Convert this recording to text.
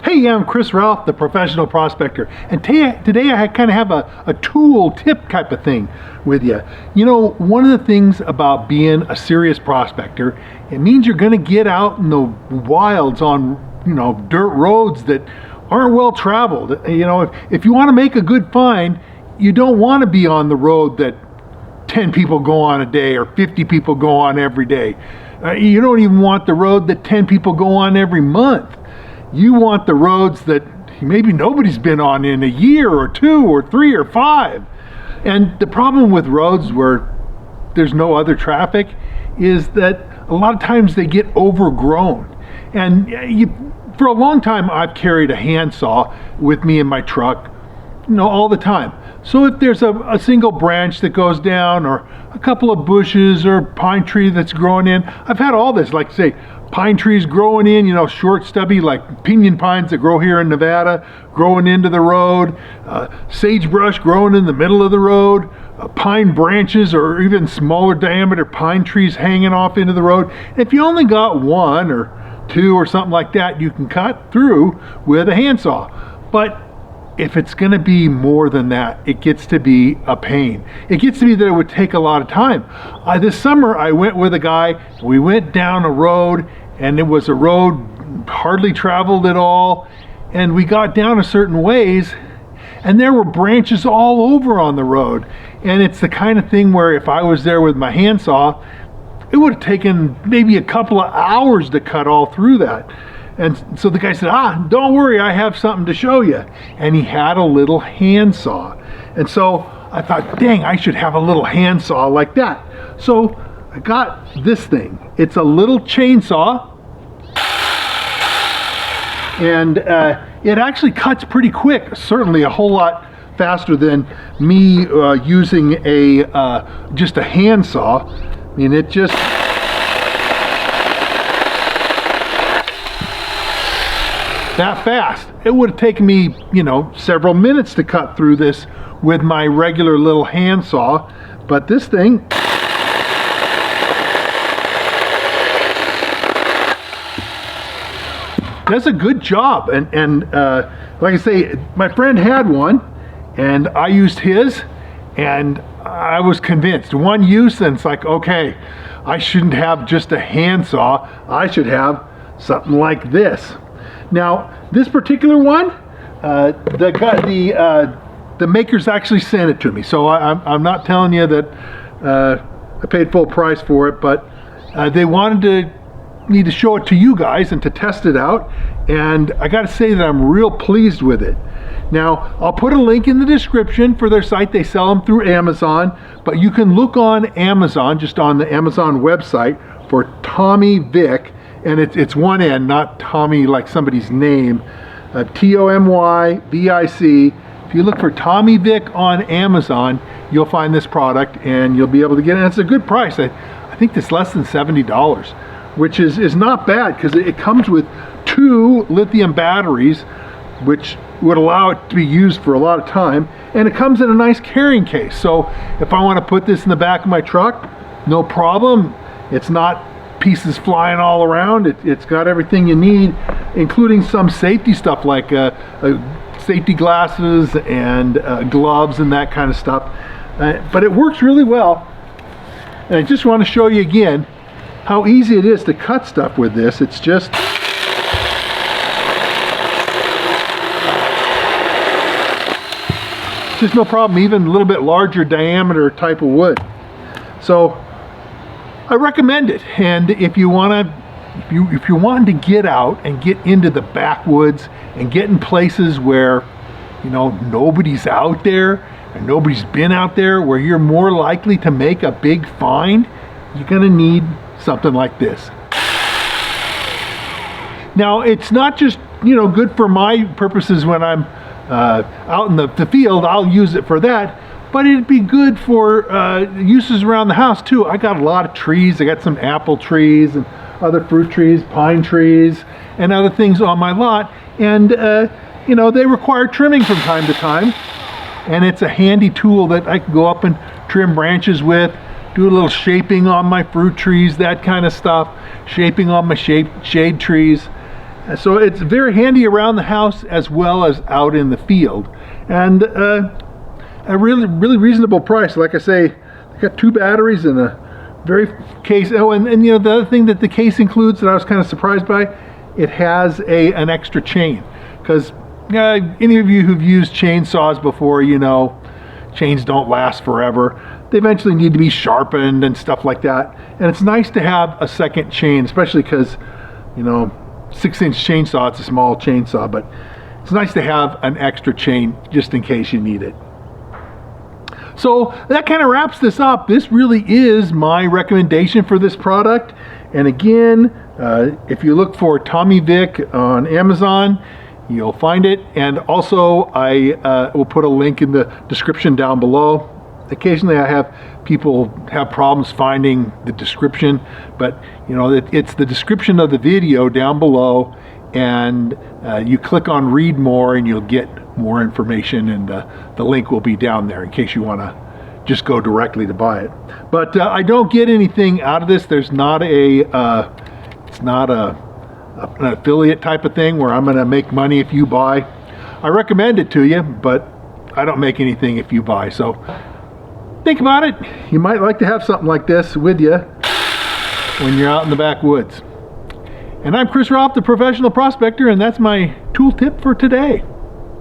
Hey, I'm Chris Ralph, the professional prospector, and today I kind of have a tool tip type of thing with you. You know, one of the things about being a serious prospector, it means you're going to get out in the wilds on, dirt roads that aren't well traveled. You know, if you want to make a good find, you don't want to be on the road that 10 people go on a day or 50 people go on every day. You don't even want the road that 10 people go on every month. You want the roads that maybe nobody's been on in a year or two or three or five. And the problem with roads where there's no other traffic is that a lot of times they get overgrown. And for a long time I've carried a handsaw with me in my truck, all the time. So if there's a single branch that goes down or a couple of bushes or pine tree that's growing in, I've had all this, like say, pine trees growing in, short stubby like pinyon pines that grow here in Nevada, growing into the road, sagebrush growing in the middle of the road, pine branches or even smaller diameter pine trees hanging off into the road. If you only got one or two or something like that, you can cut through with a handsaw. But if it's going to be more than that, it gets to be a pain. It gets to be that it would take a lot of time. This summer I went with a guy, we went down a road, and it was a road hardly traveled at all, and we got down a certain ways and there were branches all over on the road. And it's the kind of thing where if I was there with my handsaw, it would have taken maybe a couple of hours to cut all through that. And so the guy said, don't worry, I have something to show you. And he had a little handsaw. And so I thought, dang, I should have a little handsaw like that. So I got this thing. It's a little chainsaw. And it actually cuts pretty quick, certainly a whole lot faster than me using just a handsaw. I mean, it just... that fast. It would have taken me, several minutes to cut through this with my regular little handsaw, but this thing does a good job. And like I say, my friend had one and I used his and I was convinced. One use and it's like, okay, I shouldn't have just a handsaw. I should have something like this. Now, this particular one, the makers actually sent it to me, so I'm not telling you that I paid full price for it, but they wanted me to show it to you guys and to test it out, and I got to say that I'm real pleased with it. Now, I'll put a link in the description for their site. They sell them through Amazon, but you can look on Amazon, just on the Amazon website, for Tomyvic. And it's one N, not Tommy like somebody's name. Tomyvic. If you look for Tomyvic on Amazon, you'll find this product and you'll be able to get it. And it's a good price. I think it's less than $70, which is not bad because it comes with 2 lithium batteries, which would allow it to be used for a lot of time. And it comes in a nice carrying case. So if I want to put this in the back of my truck, no problem. It's not pieces flying all around. It's got everything you need, including some safety stuff like safety glasses and gloves and that kind of stuff. But it works really well. And I just want to show you again how easy it is to cut stuff with this. It's just no problem, even a little bit larger diameter type of wood. So I recommend it. And if you're wanting to get out and get into the backwoods and get in places where nobody's out there and nobody's been out there, where you're more likely to make a big find, you're gonna need something like this. Now, it's not just good for my purposes when I'm out in the field. I'll use it for that. But it'd be good for uses around the house too. I got a lot of trees. I got some apple trees and other fruit trees, pine trees, and other things on my lot. And they require trimming from time to time. And it's a handy tool that I can go up and trim branches with, do a little shaping on my fruit trees, that kind of stuff, shaping on my shade trees. So it's very handy around the house as well as out in the field, and a really reasonable price. Like I say, I got 2 batteries and a very case. Oh, and you know, the other thing that the case includes that I was kind of surprised by, it has an extra chain, because any of you who've used chainsaws before, you know, chains don't last forever. They eventually need to be sharpened and stuff like that, and it's nice to have a second chain, especially because, you know, 6-inch chainsaw, it's a small chainsaw, but it's nice to have an extra chain just in case you need it. So that kind of wraps this up. This really is my recommendation for this product. And again, if you look for Tomyvic on Amazon, you'll find it. And also I will put a link in the description down below. Occasionally I have people have problems finding the description, but you know, it's the description of the video down below, and you click on read more and you'll get more information, and the link will be down there in case you want to just go directly to buy it. But I don't get anything out of this. There's not it's not an affiliate type of thing where I'm going to make money if you buy. I recommend it to you, but I don't make anything if you buy. So think about it. You might like to have something like this with you when you're out in the backwoods. And I'm Chris Roth, the Professional Prospector, and that's my tool tip for today.